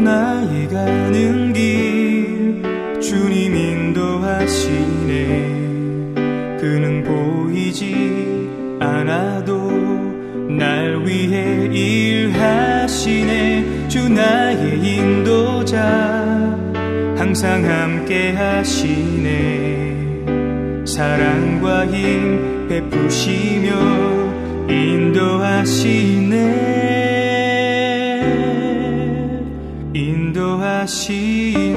나의 가는 길 주님 인도하시네. 그는 보이지 않아도 날 위해 일하시네. 주 나의 인도자 항상 함께 하시네. 사랑과 힘 베푸시며 인도하시네. 인도하시네.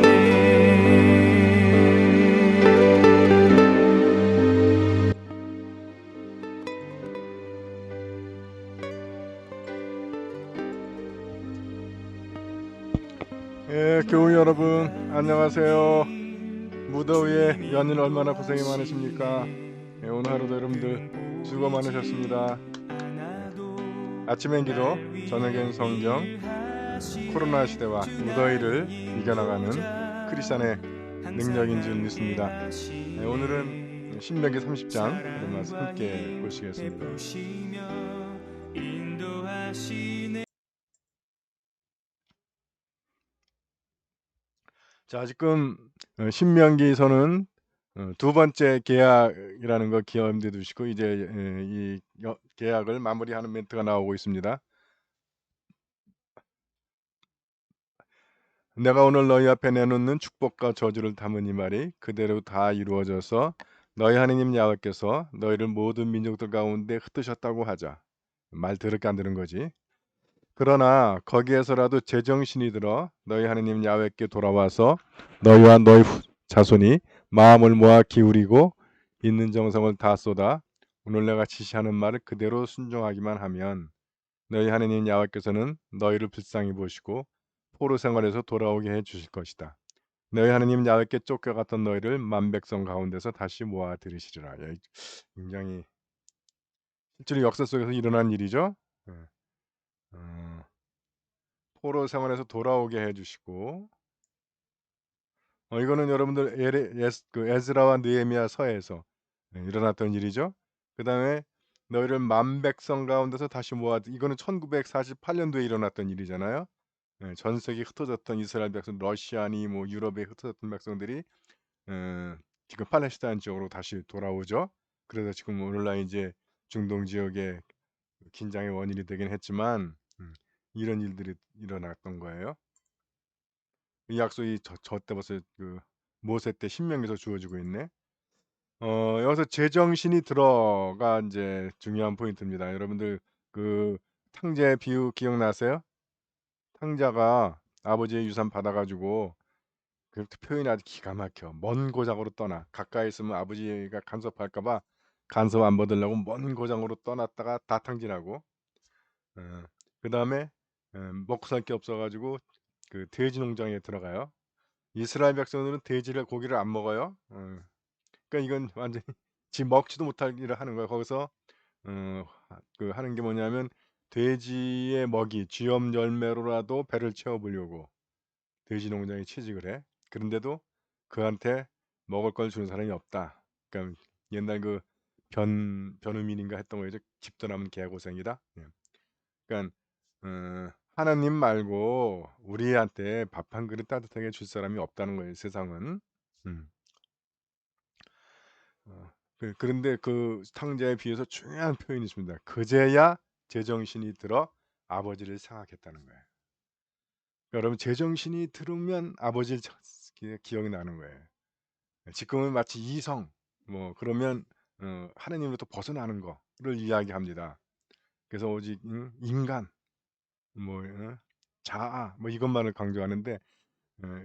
예, 교우 여러분 안녕하세요. 무더위에 연일 얼마나 고생이 많으십니까? 예, 오늘 하루도 여러분들 수고 많으셨습니다. 아침엔 기도, 저녁엔 성경, 코로나 시대와 무더위를 이겨나가는 크리스찬의 능력인 줄 믿습니다. 예, 오늘은 신명기 30장 말씀 함께 보시겠습니다. 자, 지금 신명기서는 두 번째 계약이라는 거 기억해 두시고 이제 이 계약을 마무리하는 멘트가 나오고 있습니다. 내가 오늘 너희 앞에 내놓는 축복과 저주를 담은 이 말이 그대로 다 이루어져서 너희 하나님 야훼께서 너희를 모든 민족들 가운데 흩으셨다고 하자. 말 더럽게 안 들은 거지. 그러나 거기에서라도 제정신이 들어 너희 하나님 야훼께 돌아와서 너희와 너희 자손이 마음을 모아 기울이고 있는 정성을 다 쏟아 오늘 내가 지시하는 말을 그대로 순종하기만 하면 너희 하나님 야훼께서는 너희를 불쌍히 보시고 포로 생활에서 돌아오게 해 주실 것이다. 너희 하나님 야훼께 쫓겨갔던 너희를 만백성 가운데서 다시 모아 들이시리라. 굉장히 실제로 역사 속에서 일어난 일이죠. 포로 생활에서 돌아오게 해주시고 이거는 여러분들 에스라와 느헤미야 서에서 일어났던 일이죠. 그 다음에 너희를 만백성 가운데서 다시 모아, 이거는 1948년도에 일어났던 일이잖아요. 전 세계에 흩어졌던 이스라엘 백성, 러시아니 뭐 유럽에 흩어졌던 백성들이 지금 팔레스타인 지역으로 다시 돌아오죠. 그래서 지금 오늘날 이제 중동 지역에 긴장의 원인이 되긴 했지만 이런 일들이 일어났던 거예요. 이 약속이 저 때 벌써 그 모세 때 신명기에서 주어지고 있네. 여기서 제정신이 들어가 이제 중요한 포인트입니다. 여러분들 그 탕자의 비유 기억나세요? 탕자가 아버지의 유산 받아가지고 그 표현이 아주 기가 막혀. 먼 고장으로 떠나. 가까이 있으면 아버지가 간섭할까봐 간섭 안 받으려고 먼 고장으로 떠났다가 다 탕진하고. 그 다음에 먹고 살 게 없어가지고 그 돼지 농장에 들어가요. 이스라엘 백성들은 돼지를 고기를 안 먹어요. 그러니까 이건 완전히 지 먹지도 못할 일을 하는 거예요. 거기서 그 하는 게 뭐냐면 돼지의 먹이 쥐염 열매로라도 배를 채워보려고 돼지 농장에 취직을 해. 그런데도 그한테 먹을 걸 주는 사람이 없다. 그러니까 옛날 그 변우민인가 했던 거죠. 집도 남은 개고생이다. 그러니까 하나님 말고 우리한테 밥 한 그릇 따뜻하게 줄 사람이 없다는 거예요. 세상은. 음. 그런데 그 탕자에 비해서 중요한 표현이 있습니다. 그제야 제정신이 들어 아버지를 생각했다는 거예요. 그러니까 여러분 제정신이 들으면 아버지를 기억이 나는 거예요. 지금은 마치 이성 뭐 그러면 하나님으로부터 벗어나는 거를 이야기합니다. 그래서 오직 인간 뭐 자아 뭐 이것만을 강조하는데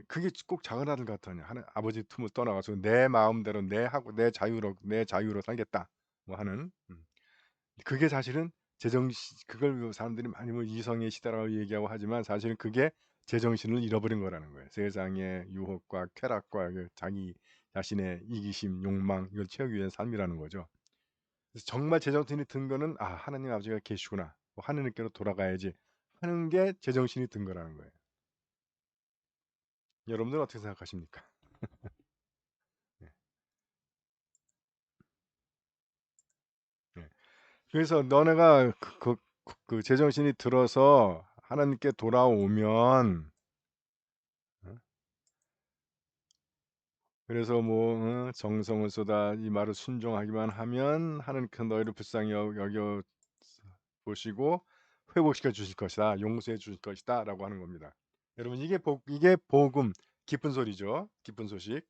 그게 꼭 작은 아들 같으냐. 아버지 품을 떠나가서 내 마음대로 내 자유로 살겠다 뭐 하는 그게 사실은 그걸 사람들이 많이 뭐 이성의 시대라고 얘기하고 하지만 사실은 그게 제정신을 잃어버린 거라는 거예요. 세상의 유혹과 쾌락과 자기 자신의 이기심, 욕망 이걸 채우기 위한 삶이라는 거죠. 그래서 정말 제정신이 든 거는 하나님 아버지가 계시구나. 뭐 하느님께로 돌아가야지 하는 게 제정신이 든 거라는 거예요. 여러분들은 어떻게 생각하십니까? 네. 네. 그래서 너네가 그 제정신이 들어서 하나님께 돌아오면 그래서 뭐 정성을 쏟아 이 말을 순종하기만 하면 하나님께서 너희를 불쌍히 여겨 보시고 회복시켜 주실 것이다. 용서해 주실 것이다라고 하는 겁니다. 여러분 이게 복음 기쁜 소리죠. 기쁜 소식.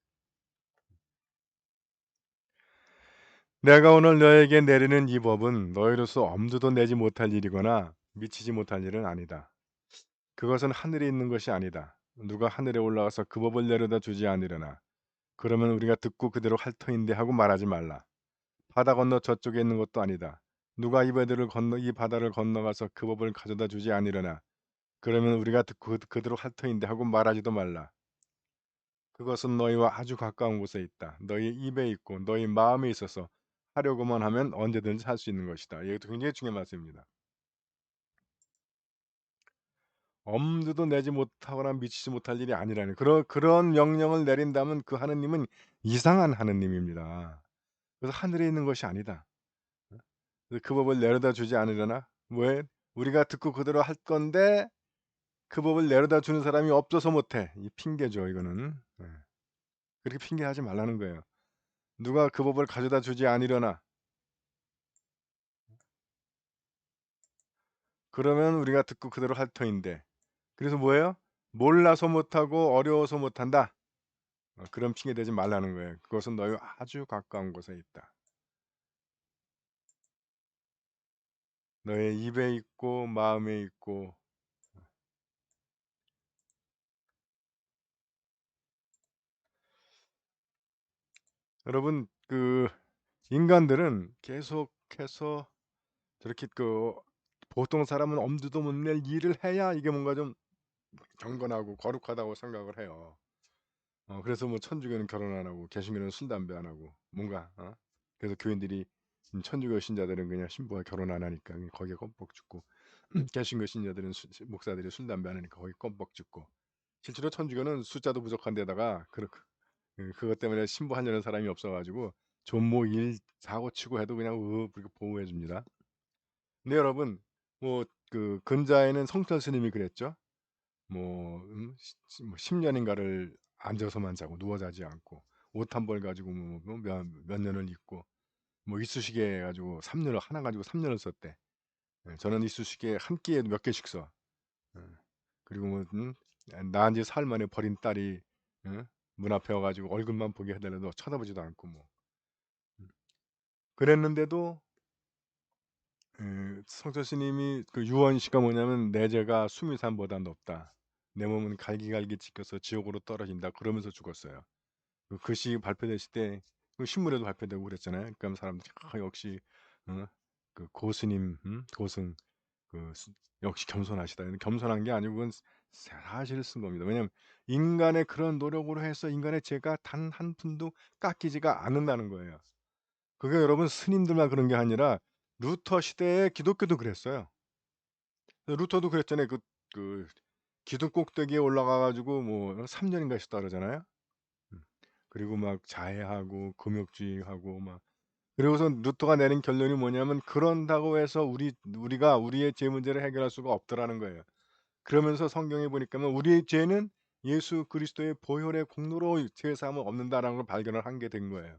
내가 오늘 너에게 내리는 이 법은 너희로서 엄두도 내지 못할 일이거나 미치지 못할 일은 아니다. 그것은 하늘에 있는 것이 아니다. 누가 하늘에 올라가서 그 법을 내려다 주지 아니려나. 그러면 우리가 듣고 그대로 할 터인데 하고 말하지 말라. 바다 건너 저쪽에 있는 것도 아니다. 누가 이 바다를 건너가서 그 법을 가져다 주지 아니려나. 그러면 우리가 듣고 그대로 할 터인데 하고 말하지도 말라. 그것은 너희와 아주 가까운 곳에 있다. 너희 입에 있고 너희 마음에 있어서 하려고만 하면 언제든지 할 수 있는 것이다. 이것도 굉장히 중요한 말씀입니다. 엄두도 내지 못하거나 미치지 못할 일이 아니라는 그런 명령을 내린다면 그 하느님은 이상한 하느님입니다. 그래서 하늘에 있는 것이 아니다. 그 법을 내려다 주지 않으려나? 왜? 우리가 듣고 그대로 할 건데 그 법을 내려다 주는 사람이 없어서 못해. 이 핑계죠 이거는. 예. 그렇게 핑계하지 말라는 거예요. 누가 그 법을 가져다 주지 아니려나? 그러면 우리가 듣고 그대로 할 터인데. 그래서 뭐예요? 몰라서 못하고 어려워서 못한다. 그런 핑계 대지 말라는 거예요. 그것은 너희 아주 가까운 곳에 있다. 너의 입에 있고 마음에 있고. 여러분 인간들은 계속해서 저렇게 보통 사람은 엄두도 못 낼 일을 해야 이게 뭔가 좀 경건하고 거룩하다고 생각을 해요. 그래서 뭐 천주교는 결혼 안 하고 개신교는 술 담배 안 하고 뭔가 그래서 교인들이 천주교 신자들은 그냥 신부와 결혼 안 하니까 그냥 거기에 껌뻑 죽고 개신교 신자들은 목사들이 술 담배 안 하니까 거기 껌뻑 죽고 실제로 천주교는 숫자도 부족한 데다가 그것 때문에 신부 하려는 사람이 없어 가지고 존모 일 사고 치고 해도 그냥 그렇게 보호해 줍니다. 근데 여러분 뭐 근자에는 성철 스님이 그랬죠. 뭐 10 년인가를 앉아서만 자고 누워 자지 않고 옷 한 벌 가지고 몇 년을 입고 뭐 이쑤시개 가지고 3 년을 하나 가지고 3 년을 썼대. 예 저는 이쑤시개 한 끼에 몇 개씩 써. 예. 그리고 뭐 낳은 지 사흘 만에 버린 딸이 문 앞에 와 가지고 얼굴만 보게 해 달라도 쳐다보지도 않고 뭐. 음. 그랬는데도 성철 스님이 유언시가 뭐냐면 "내 죄가 수미산보다 높다. 내 몸은 갈기갈기 찢겨서 지옥으로 떨어진다." 그러면서 죽었어요. 그 시 발표됐을 때 신문에도 발표되고 그랬잖아요. 그러니까 사람들이 역시 어 고스님 고승 역시 겸손하시다." 겸손한 게 아니고 그건 사실을 쓴 겁니다. 왜냐하면 인간의 그런 노력으로 해서 인간의 죄가 단 한 푼도 깎이지가 않는다는 거예요. 그게 여러분 스님들만 그런 게 아니라 루터 시대에 기독교도 그랬어요. 루터도 그랬잖아요. 그 기둥 꼭대기에 올라가 가지고 뭐 3 년인가 있었다 그러잖아요. 음. 그리고 막 자해하고 금욕주의하고 막 그리고서 루터가 내린 결론이 뭐냐면 그런다고 해서 우리가 우리의 죄 문제를 해결할 수가 없더라는 거예요. 그러면서 성경에 보니까는 우리의 죄는 예수 그리스도의 보혈의 공로로 죄 사함을 얻는다라는 걸 발견을 한 게 된 거예요.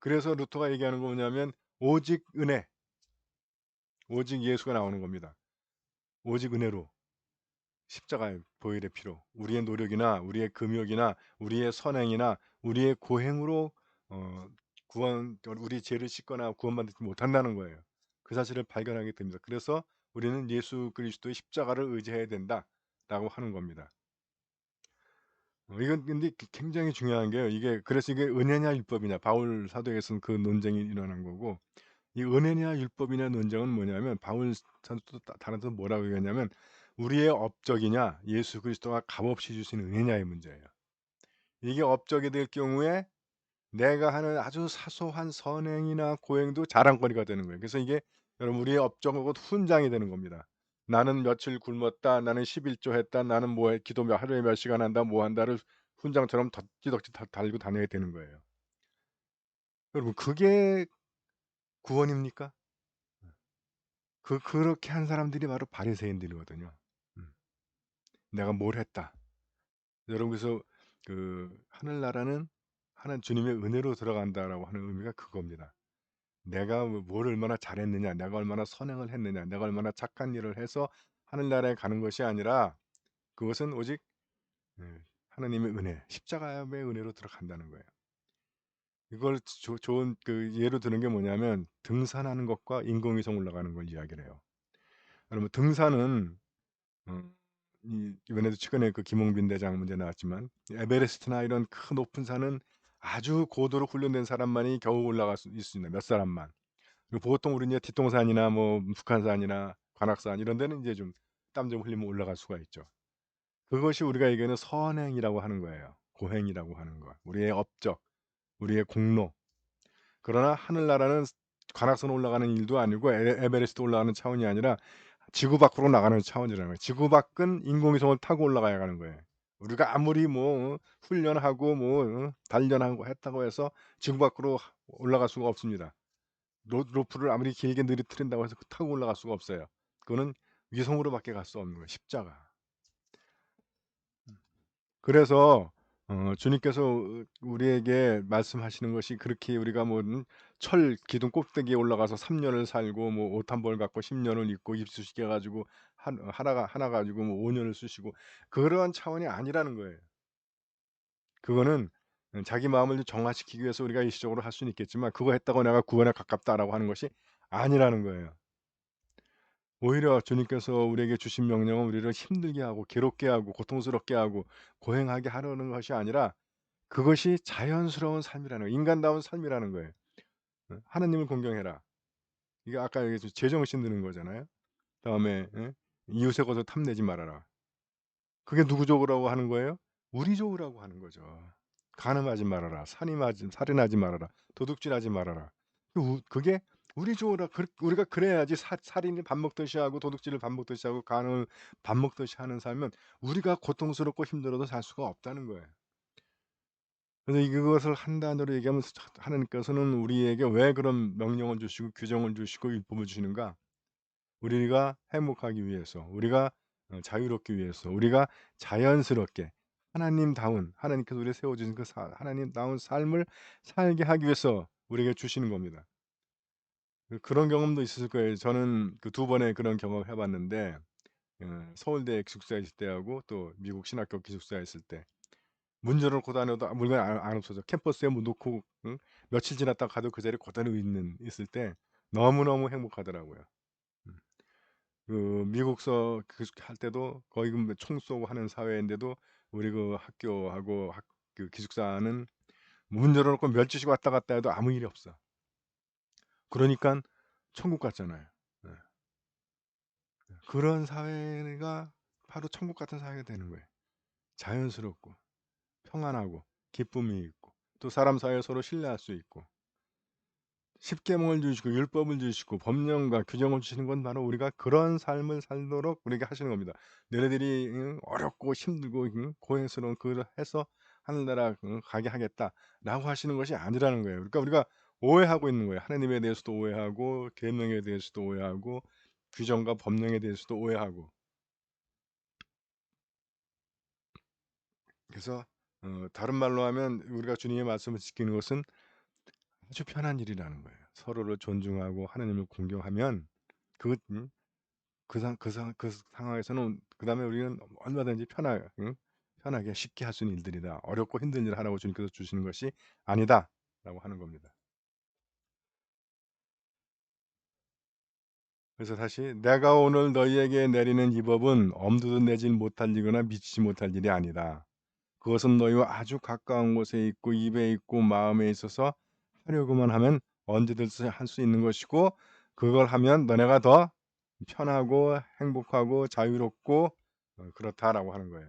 그래서 루터가 얘기하는 거 뭐냐면 오직 은혜, 오직 예수가 나오는 겁니다. 오직 은혜로 십자가의 보혈의 피로 우리의 노력이나 우리의 금욕이나 우리의 선행이나 우리의 고행으로 우리 죄를 씻거나 구원받지 못한다는 거예요. 그 사실을 발견하게 됩니다. 그래서 우리는 예수 그리스도의 십자가를 의지해야 된다라고 하는 겁니다. 이건 근데 굉장히 중요한 게요. 그래서 이게 은혜냐 율법이냐 바울 사도에서는 그 논쟁이 일어난 거고 이 은혜냐 율법이냐 논쟁은 뭐냐면 바울 사도도 다른 데서 뭐라고 얘기했냐면 우리의 업적이냐 예수 그리스도가 값없이 주신 은혜냐의 문제예요. 이게 업적이 될 경우에 내가 하는 아주 사소한 선행이나 고행도 자랑거리가 되는 거예요. 그래서 이게 여러분 우리의 업적은 곧 훈장이 되는 겁니다. 나는 며칠 굶었다. 나는 11조 했다. 나는 뭐 기도 하루에 몇 시간 한다. 뭐 한다를 훈장처럼 덕지덕지 달고 다녀야 되는 거예요. 여러분 그게 구원입니까? 그렇게 한 사람들이 바로 바리새인들이거든요. 음. 내가 뭘 했다. 여러분 그래서 하늘나라는 하나님 주님의 은혜로 들어간다라고 하는 의미가 그겁니다. 내가 뭘 얼마나 잘했느냐, 내가 얼마나 선행을 했느냐, 내가 얼마나 착한 일을 해서 하늘나라에 가는 것이 아니라 그것은 오직 하나님의 은혜, 십자가의 은혜로 들어간다는 거예요. 이걸 좋은 그 예로 드는 게 뭐냐면 등산하는 것과 인공위성 올라가는 걸 이야기를 해요. 그러면 등산은 이번에도 최근에 그 김홍빈 대장 문제 나왔지만 에베레스트나 이런 큰 높은 산은 아주 고도로 훈련된 사람만이 겨우 올라갈 수 있습니다. 몇 사람만. 그리고 보통 우리는 이제 뒷동산이나 뭐 북한산이나 관악산 이런 데는 이제 좀 땀 좀 흘리면 올라갈 수가 있죠. 그것이 우리가 얘기하는 선행이라고 하는 거예요. 고행이라고 하는 거. 우리의 업적, 우리의 공로. 그러나 하늘나라는 관악산 올라가는 일도 아니고 에베레스트 올라가는 차원이 아니라 지구 밖으로 나가는 차원이라는 거예요. 지구 밖은 인공위성을 타고 올라가야 하는 거예요. 우리가 아무리 뭐 훈련하고 뭐 단련하고 했다고 해서 지구 밖으로 올라갈 수가 없습니다. 로프를 아무리 길게 늘어뜨린다고 해서 타고 올라갈 수가 없어요. 그거는 위성으로밖에 갈 수 없는 거예요, 십자가. 그래서 주님께서 우리에게 말씀하시는 것이 그렇게 우리가 뭐 철 기둥 꼭대기에 올라가서 3 년을 살고 뭐 옷 한 벌 갖고 10 년을 입고 입수시켜 가지고 하나 가지고 뭐 5 년을 쓰시고 그러한 차원이 아니라는 거예요. 그거는 자기 마음을 정화시키기 위해서 우리가 일시적으로 할 수는 있겠지만 그거 했다고 내가 구원에 가깝다라고 하는 것이 아니라는 거예요. 오히려 주님께서 우리에게 주신 명령은 우리를 힘들게 하고 괴롭게 하고 고통스럽게 하고 고행하게 하려는 것이 아니라 그것이 자연스러운 삶이라는 거예요. 인간다운 삶이라는 거예요. 하나님을 공경해라. 이게 아까 얘기했듯이 제정신 드는 거잖아요. 다음에 이웃의 것을 탐내지 말아라. 그게 누구 좋으라고 하는 거예요? 우리 좋으라고 하는 거죠. 간음하지 말아라. 살인하지 말아라. 도둑질하지 말아라. 그게 우리 좋으라. 우리가 그래야지 살인을 밥 먹듯이 하고 도둑질을 밥 먹듯이 하고 간음을 밥 먹듯이 하는 삶은 우리가 고통스럽고 힘들어도 살 수가 없다는 거예요. 그래서 이것을 한 단어로 얘기하면 하나님께서는 우리에게 왜 그런 명령을 주시고 규정을 주시고 율법을 주시는가? 우리가 행복하기 위해서, 우리가 자유롭기 위해서, 우리가 자연스럽게 하나님다운 하나님께서 우리를 세워 주신 그 하나님다운 삶을 살게 하기 위해서 우리에게 주시는 겁니다. 그런 경험도 있으실 거예요. 저는 그 2번의 그런 경험을 해 봤는데 서울대 기숙사에 있을 때하고 또 미국 신학교 기숙사에 있을 때 문 열어놓고 다녀도 물건이 안 없어져. 캠퍼스에 뭐 놓고 며칠 지났다가 가도 그 자리에 그대로 있을 때 너무너무 행복하더라고요. 음. 그 미국서 할 때도 거의 총 쏘고 하는 사회인데도 우리 그 학교하고 그 기숙사는 문 열어놓고 며칠씩 왔다 갔다 해도 아무 일이 없어. 그러니깐 천국 같잖아요. 예. 그런 사회가 바로 천국 같은 사회가 되는 거예요. 자연스럽고 평안하고 기쁨이 있고 또 사람 사이에 서로 신뢰할 수 있고 십계명을 주시고 율법을 주시고 법령과 규정을 주시는 건 바로 우리가 그런 삶을 살도록 우리에게 하시는 겁니다. 너네들이 어렵고 힘들고 고행스러운 그걸 해서 하늘나라 가게 하겠다라고 하시는 것이 아니라는 거예요. 그러니까 우리가 오해하고 있는 거예요. 하나님에 대해서도 오해하고 계명에 대해서도 오해하고 규정과 법령에 대해서도 오해하고. 그래서 다른 말로 하면 우리가 주님의 말씀을 지키는 것은 아주 편한 일이라는 거예요. 서로를 존중하고 하나님을 공경하면 그 그 상황에서는 그다음에 우리는 얼마든지 편하게 쉽게 할 수 있는 일들이다. 어렵고 힘든 일을 하라고 주님께서 주시는 것이 아니다라고 하는 겁니다. 그래서 다시 "내가 오늘 너희에게 내리는 이 법은 엄두도 내지 못할 일이거나 미치지 못할 일이 아니다. 그것은 너희와 아주 가까운 곳에 있고 입에 있고 마음에 있어서 하려고만 하면 언제든지 할 수 있는 것이고 그걸 하면 너네가 더 편하고 행복하고 자유롭고 그렇다."라고 하는 거예요.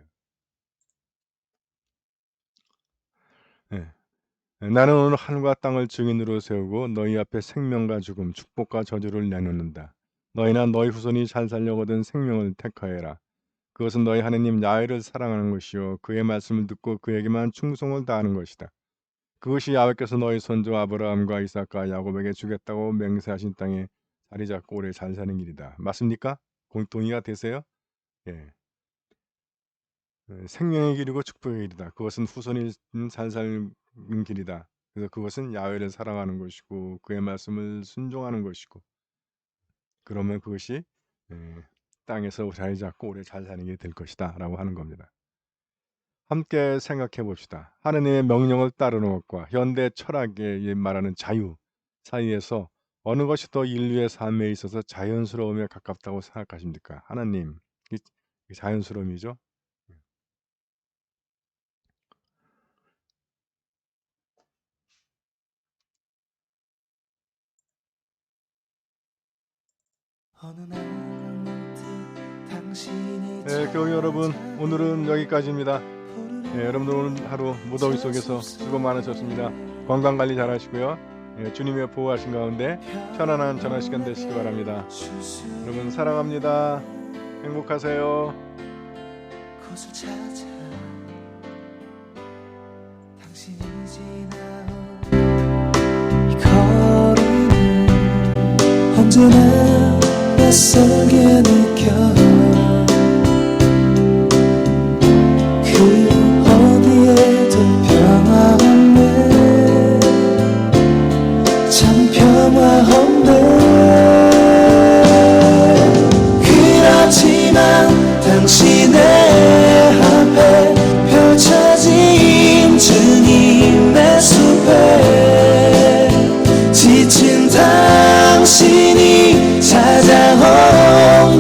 예. "나는 오늘 하늘과 땅을 증인으로 세우고 너희 앞에 생명과 죽음, 축복과 저주를 내놓는다. 너희나 너희 후손이 잘 살려고 얻은 생명을 택하여라. 그것은 너희 하나님 야훼를 사랑하는 것이요 그의 말씀을 듣고 그에게만 충성을 다하는 것이다. 그것이 야훼께서 너희 선조 아브라함과 이삭과 야곱에게 주겠다고 맹세하신 땅에 자리 잡고 오래 잘 사는 길이다." 맞습니까? 동의가 되세요? 예. 생명의 길이고 축복의 길이다. 그것은 후손이 잘 살는 길이다. 그래서 그것은 야훼를 사랑하는 것이고 그의 말씀을 순종하는 것이고 그러면 그것이 땅에서 자리 잡고 오래 잘 사는 게 될 것이다 라고 하는 겁니다. 함께 생각해 봅시다. 하느님의 명령을 따르는 것과 현대 철학에 말하는 자유 사이에서 어느 것이 더 인류의 삶에 있어서 자연스러움에 가깝다고 생각하십니까? 하나님, 이 자연스러움이죠. 교회 여러분, 오늘은 여기까지입니다. 여러분들 오늘 하루 무더위 속에서 수고 많으셨습니다. 건강관리 잘 하시고요. 주님의 보호하신 가운데 편안한 전화 시간 되시기 바랍니다. 여러분 사랑합니다. 행복하세요. 곳을 찾아 당신이 지나온 이 거리는 언제나 낯설게 느껴 그 어디에도 평화없네 참 평화없네 그렇지만 당신의 앞에 펼쳐진 주님의 숲에 지친 당신이 찾아온다면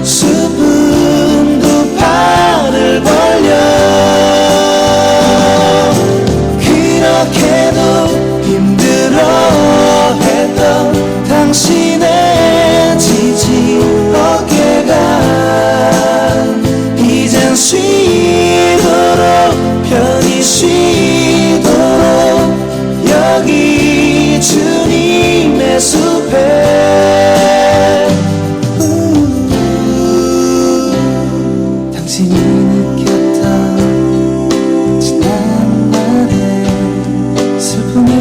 수분도 팔을 벌려 그렇게도 힘들어했던 당신의 지친 어깨가 이젠 쉬도록 편히 쉬도록 여기 주님의 숲에 당신이 느꼈던 지난날의 슬픔의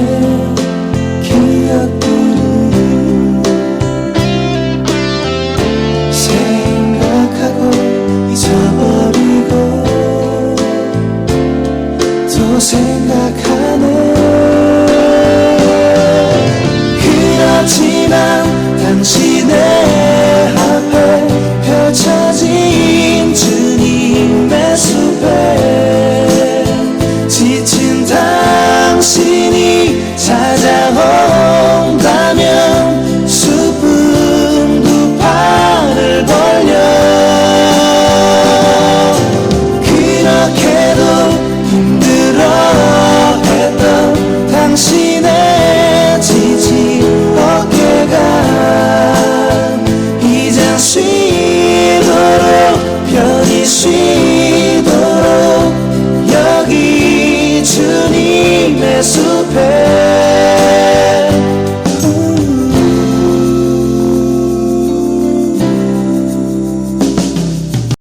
기억들을 생각하고 잊어버리고 또 생각하네 그렇지만 당신의 앞에 펼쳐진 주님의 숲에 지친 당신이 찾아온다면 수분도 팔을 벌려 그렇게도 힘들어했던 당신의 지친 어깨가 이젠 쉬도록 편히 쉬도록 여기 주님의 숲